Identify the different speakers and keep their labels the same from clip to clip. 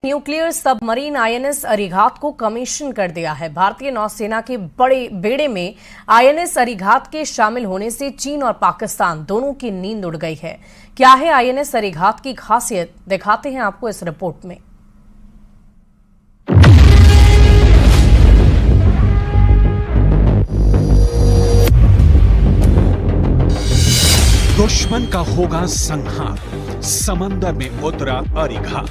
Speaker 1: Nuclear submarine INS Arighat को commission कर दिया है। भारतीय नौसेना के बड़े बेड़े में आईएनएस अरिघात के शामिल होने से चीन और पाकिस्तान दोनों की नींद उड़ गई है। क्या है आईएनएस अरिघात की खासियत, दिखाते हैं आपको इस रिपोर्ट में।
Speaker 2: दुश्मन का होगा संहार, समंदर में उतरा अरिघात।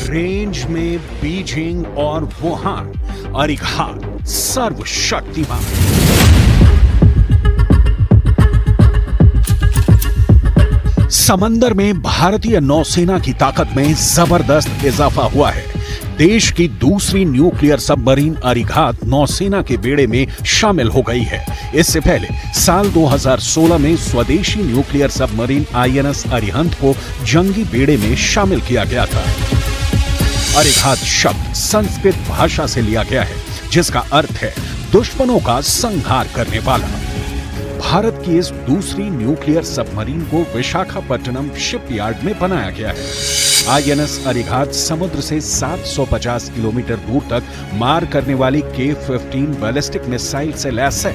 Speaker 2: रेंज में बीजिंग और वुहान, अरिघात सर्वशक्तिमान। समंदर में भारतीय नौसेना की ताकत में जबरदस्त इजाफा हुआ है। देश की दूसरी न्यूक्लियर सबमरीन अरिघात नौसेना के बेड़े में शामिल हो गई है। इससे पहले साल 2016 में स्वदेशी न्यूक्लियर सबमरीन आईएनएस अरिहंत को जंगी बेड़े में शामिल किया गया था। अरिघात शब्द संस्कृत भाषा से लिया गया है, जिसका अर्थ है दुश्मनों का संहार करने वाला। भारत की इस दूसरी न्यूक्लियर सबमरीन को विशाखापट्टनम शिपयार्ड में बनाया गया है। आईएनएस अरिघात समुद्र से 750 किलोमीटर दूर तक मार करने वाली K-15 बैलिस्टिक मिसाइल से लैस है।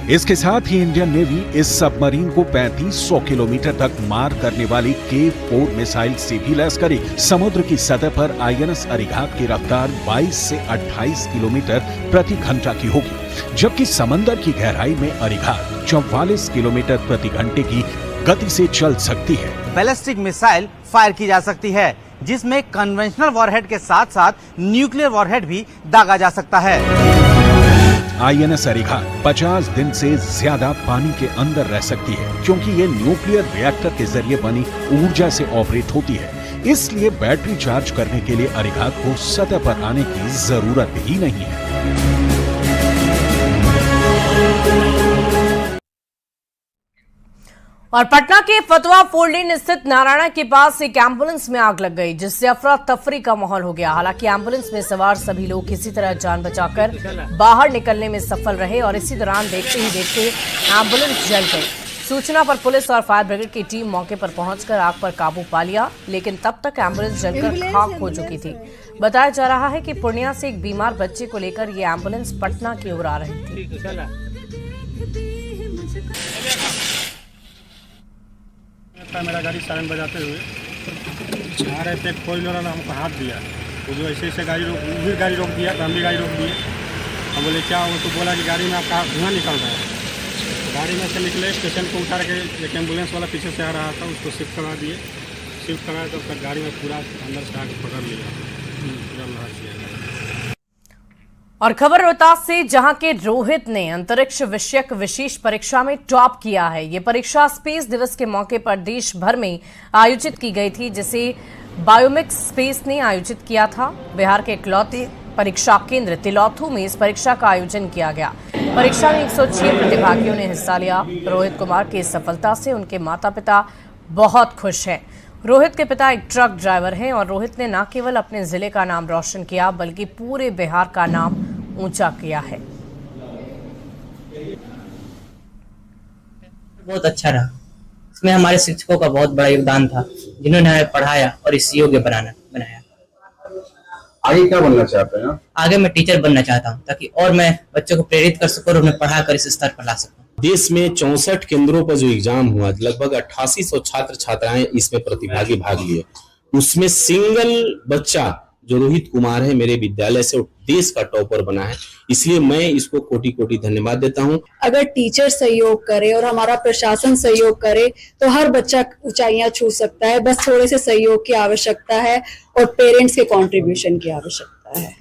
Speaker 2: इसके साथ ही इंडियन नेवी इस सबमरीन को 3500 किलोमीटर तक मार करने वाली K-4 मिसाइल से भी लैस करेगी। समुद्र की सतह पर आईएनएस अरिघात की रफ्तार 22 से 28 किलोमीटर प्रति घंटा की होगी, जबकि समंदर की गहराई में अरिघात 44 किलोमीटर प्रति घंटे की गति से चल सकती है।
Speaker 3: बैलिस्टिक मिसाइल फायर की जा सकती है, जिसमें कन्वेंशनल वॉरहेड के साथ साथ न्यूक्लियर वॉरहेड भी दागा जा सकता है।
Speaker 2: आईएनएस अरिघात 50 दिन से ज्यादा पानी के अंदर रह सकती है, क्योंकि ये न्यूक्लियर रिएक्टर के जरिए बनी ऊर्जा से ऑपरेट होती है। इसलिए बैटरी चार्ज करने के लिए अरिघात को सतह पर आने की जरूरत ही नहीं है।
Speaker 1: और पटना के फतवा फोर लेन स्थित नारायणा के पास एक एम्बुलेंस में आग लग गई, जिससे अफरा तफरी का माहौल हो गया। हालांकि एम्बुलेंस में सवार सभी लोग किसी तरह जान बचाकर बाहर निकलने में सफल रहे और इसी दौरान देखते ही देखते एम्बुलेंस जल गई। सूचना पर पुलिस और फायर ब्रिगेड की टीम मौके पर पहुंचकर आग पर काबू पा लिया, लेकिन तब तक एम्बुलेंस जलकर खाक हो चुकी थी। बताया जा रहा है कि पूर्णिया से एक बीमार बच्चे को लेकर ये एम्बुलेंस पटना की ओर आ रही थी।
Speaker 4: मेरा गाड़ी सायरन बजाते हुए आ रहे थे, फोर व्हीलर वाला हमको हाथ दिया, तो जो ऐसे ऐसे गाड़ी रोक दिया, तो हम भी गाड़ी रोक दिए। हम बोले क्या हो, तो बोला कि गाड़ी में आपका धुआं निकल रहा है। गाड़ी में से निकले, स्टेशन को उतार के एक एम्बुलेंस वाला पीछे से आ रहा था, उसको शिफ्ट करा दिए। शिफ्ट कराया तो उसका गाड़ी में पूरा अंदर से आके पकड़ लिया, पूरा लहर किया।
Speaker 1: और खबर रोहतास से, जहां के रोहित ने अंतरिक्ष विषयक विशेष परीक्षा में टॉप किया है। ये परीक्षा स्पेस दिवस के मौके पर देश भर में आयोजित की गई थी, जिसे बायोमिक्स स्पेस ने आयोजित किया था। बिहार के इकलौते परीक्षा केंद्र तिलौथू में इस परीक्षा का आयोजन किया गया। परीक्षा में 106 प्रतिभागियों ने हिस्सा लिया। रोहित कुमार की सफलता से उनके माता पिता बहुत खुश हैं। रोहित के पिता एक ट्रक ड्राइवर हैं और रोहित ने न केवल अपने जिले का नाम रोशन किया, बल्कि पूरे बिहार का नाम ऊंचा किया है।
Speaker 5: बहुत अच्छा रहा। इसमें हमारे शिक्षकों का बहुत बड़ा योगदान था, जिन्होंने हमें पढ़ाया और इस योग्य बनाया।
Speaker 6: आगे क्या बनना चाहते हैं?
Speaker 5: आगे मैं टीचर बनना चाहता हूँ, ताकि और मैं बच्चों को प्रेरित कर सकूँ और उन्हें पढ़ाकर इस स्तर पर ला सकूँ।
Speaker 7: देश में 64 केंद्रों पर जो एग्जाम हुआ, लगभग 8800 छात्र छात्राएं इसमें प्रतिभागी भाग लिए। उसमें सिंगल बच्चा जो रोहित कुमार है, मेरे विद्यालय से देश का टॉपर बना है। इसलिए मैं इसको कोटि कोटि धन्यवाद देता हूं।
Speaker 8: अगर टीचर सहयोग करे और हमारा प्रशासन सहयोग करे तो हर बच्चा ऊंचाइयां छू सकता है। बस थोड़े से सहयोग की आवश्यकता है और पेरेंट्स के कंट्रीब्यूशन की आवश्यकता है।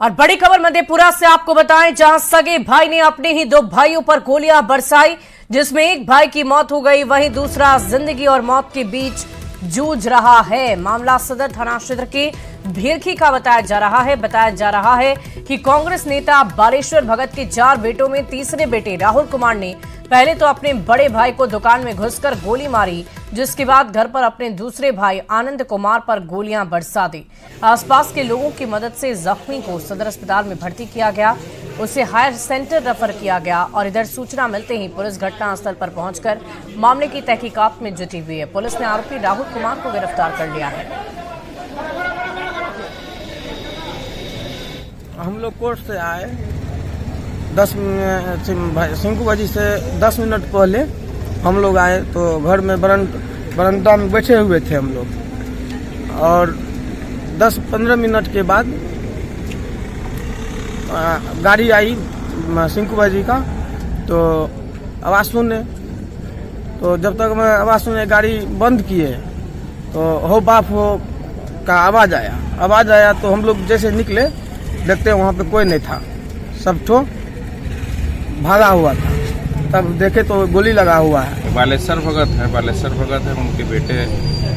Speaker 1: और बड़ी खबर मधेपुरा से आपको बताएं, जहां सगे भाई ने अपने ही दो भाइयों पर गोलियां बरसाई, जिसमें एक भाई की मौत हो गई, वहीं दूसरा जिंदगी और मौत के बीच जूझ रहा है। मामला सदर थाना क्षेत्र के भेरखी का बताया जा रहा है कि कांग्रेस नेता बालेश्वर भगत के 4 बेटों में तीसरे बेटे राहुल कुमार ने पहले तो अपने बड़े भाई को दुकान में घुसकर गोली मारी, जिसके बाद घर पर अपने दूसरे भाई आनंद कुमार पर गोलियां बरसा दी। आसपास के लोगों की मदद से जख्मी को सदर अस्पताल में भर्ती किया गया। उसे हायर सेंटर रेफर किया गया और इधर सूचना मिलते ही पुलिस घटनास्थल पर पहुंचकर मामले की तहकीकात में जुटी हुई है। पुलिस ने आरोपी राहुल कुमार को गिरफ्तार कर लिया है।
Speaker 6: हम लोग कोर्ट से आए 10 सिंकू बाजी से 10 मिनट पहले हम लोग आए तो घर में बरंडा में बैठे हुए थे हम लोग, और 10-15 मिनट के बाद गाड़ी आई सिंकू बाजी का, तो आवाज़ सुने, तो जब तक मैं आवाज़ सुने गाड़ी बंद किए तो हो बाप हो का आवाज़ आया तो हम लोग जैसे निकले देखते वहाँ पे कोई नहीं था, सब ठो भागा हुआ था। तब देखे तो गोली लगा हुआ है।
Speaker 9: बालेश्वर भगत है, उनके बेटे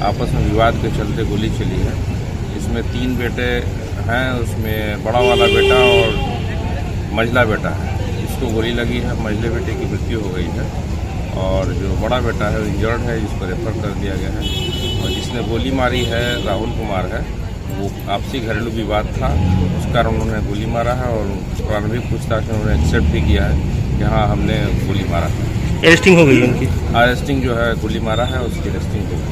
Speaker 9: आपस में विवाद के चलते गोली चली है। इसमें 3 बेटे हैं, उसमें बड़ा वाला बेटा और मझला बेटा है। इसको गोली लगी है, मझले बेटे की मृत्यु हो गई है और जो बड़ा बेटा है इंजर्ड है, जिसको रेफर कर दिया गया है। और जिसने गोली मारी है राहुल कुमार है, वो आपसी घरेलू विवाद था, उस कारण उन्होंने गोली मारा है और प्रारंभिक पूछताछ में उन्होंने एक्सेप्ट भी किया है कि हाँ हमने गोली मारा है।
Speaker 6: अरेस्टिंग हो गई उनकी?
Speaker 9: अरेस्टिंग जो है, गोली मारा है उसकी अरेस्टिंग हो गई।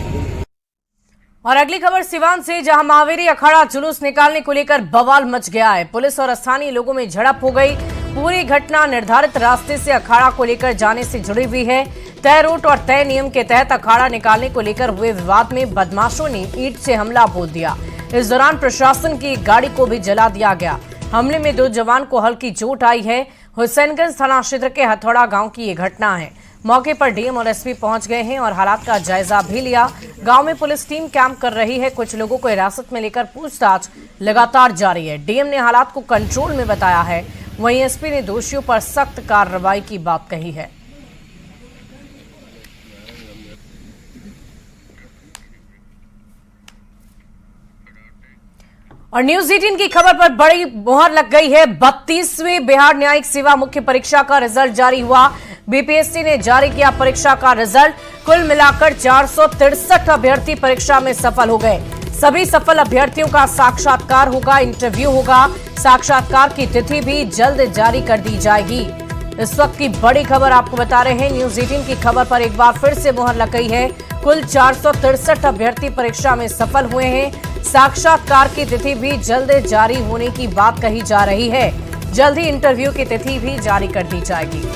Speaker 1: और अगली खबर सिवान से, जहां महावीरी अखाड़ा जुलूस निकालने को लेकर बवाल मच गया है। पुलिस और स्थानीय लोगों में झड़प हो गई। पूरी घटना निर्धारित रास्ते से अखाड़ा को लेकर जाने से जुड़ी हुई है। तय रूट और तय नियम के तहत अखाड़ा निकालने को लेकर हुए विवाद में बदमाशों ने ईंट से हमला बोल दिया। इस दौरान प्रशासन की गाड़ी को भी जला दिया गया। हमले में 2 जवान को हल्की चोट आई है। हुसैनगंज थाना क्षेत्र के हथौड़ा गांव की ये घटना है। मौके पर डीएम और एसपी पहुंच गए हैं और हालात का जायजा भी लिया। गांव में पुलिस टीम कैंप कर रही है। कुछ लोगों को हिरासत में लेकर पूछताछ लगातार जारी है। डीएम ने हालात को कंट्रोल में बताया है, वहीं एसपी ने दोषियों पर सख्त कार्रवाई की बात कही है। और न्यूज 18 की खबर पर बड़ी मोहर लग गई है। 32वीं बिहार न्यायिक सेवा मुख्य परीक्षा का रिजल्ट जारी हुआ। बीपीएससी ने जारी किया परीक्षा का रिजल्ट। कुल मिलाकर 463 अभ्यर्थी परीक्षा में सफल हो गए। सभी सफल अभ्यर्थियों का साक्षात्कार होगा, इंटरव्यू होगा। साक्षात्कार की तिथि भी जल्द जारी कर दी जाएगी। इस वक्त की बड़ी खबर आपको बता रहे हैं। न्यूज 18 की खबर पर एक बार फिर से मोहर लग गई है। कुल 463 अभ्यर्थी परीक्षा में सफल हुए हैं। साक्षात्कार की तिथि भी जल्द जारी होने की बात कही जा रही है। जल्द ही इंटरव्यू की तिथि भी जारी कर दी जाएगी।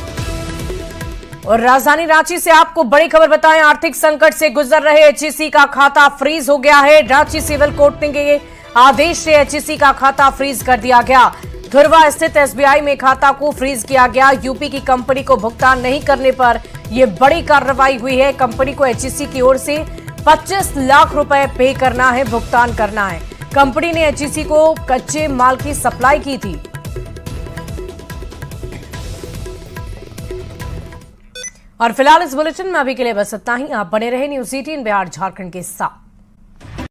Speaker 1: और राजधानी रांची से आपको बड़ी खबर बताएं। आर्थिक संकट से गुजर रहे एचईसी का खाता फ्रीज हो गया है। रांची सिविल कोर्ट के आदेश से एचईसी का खाता फ्रीज कर दिया गया। धुरवा स्थित एसबीआई में खाता को फ्रीज किया गया। यूपी की कंपनी को भुगतान नहीं करने पर यह बड़ी कार्रवाई हुई है। कंपनी को एचईसी की ओर से 25 लाख रुपए पे करना है, भुगतान करना है। कंपनी ने एचईसी को कच्चे माल की सप्लाई की थी। और फिलहाल इस बुलेटिन में अभी के लिए बस इतना ही। आप बने रहे न्यूज 18 बिहार झारखंड के साथ।